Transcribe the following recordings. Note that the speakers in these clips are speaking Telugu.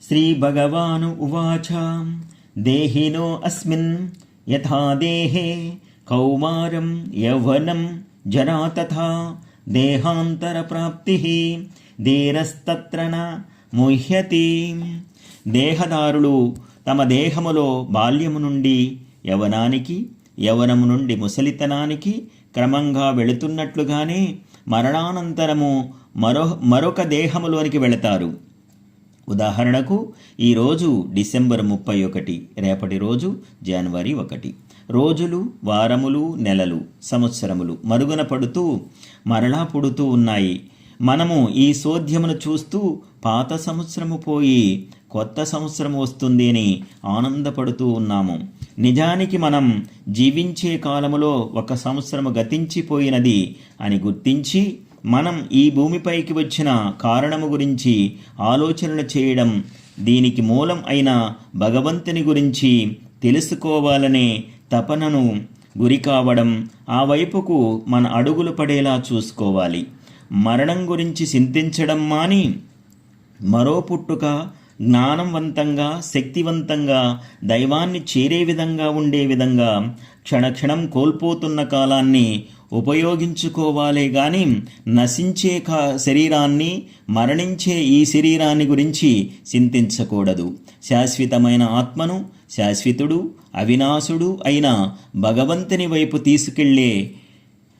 శ్రీభగవాను ఉవాచ దేహినో అస్మిన్ యథా దేహే కౌమారం యౌవనం జరా తథా దేహాంతర ప్రాప్తి ధీరస్తత్ర న ముహ్యతి. దేహదారులు తమ దేహములో బాల్యము నుండి యవనానికి, యవనము నుండి ముసలితనానికి క్రమంగా వెళుతున్నట్లుగానే మరణానంతరము మరొక దేహములోనికి వెళతారు. ఉదాహరణకు ఈరోజు డిసెంబర్ 31, రేపటి రోజు జనవరి 1. రోజులు, వారములు, నెలలు, సంవత్సరములు మరుగున పడుతూ మరలా పుడుతూ ఉన్నాయి. మనము ఈ సోద్యమును చూస్తూ పాత సంవత్సరము పోయి కొత్త సంవత్సరం వస్తుంది అని ఆనందపడుతూ ఉన్నాము. నిజానికి మనం జీవించే కాలములో 1 సంవత్సరము గతించిపోయినది అని గుర్తించి మనం ఈ భూమిపైకి వచ్చిన కారణము గురించి ఆలోచనలు చేయడం, దీనికి మూలం అయిన భగవంతుని గురించి తెలుసుకోవాలనే తపనను గురి కావడం, ఆ వైపుకు మన అడుగులు పడేలా చూసుకోవాలి. మరణం గురించి చింతించడం మాని మరో పుట్టుక జ్ఞానవంతంగా, శక్తివంతంగా, దైవాన్ని చేరే విధంగా ఉండే విధంగా క్షణక్షణం కోల్పోతున్న కాలాన్ని ఉపయోగించుకోవాలే గాని నశించే శరీరాన్ని, మరణించే ఈ శరీరాన్ని గురించి చింతించకూడదు. శాశ్వతమైన ఆత్మను, శాశ్వతుడు, అవినాశుడు అయిన భగవంతుని వైపు తీసుకెళ్లే,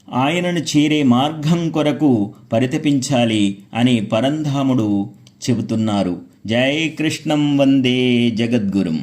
ఆయనను చేరే మార్గం కొరకు పరితపించాలి అని పరంధాముడు చెబుతున్నారు. జై కృష్ణం వందే జగద్గురుం.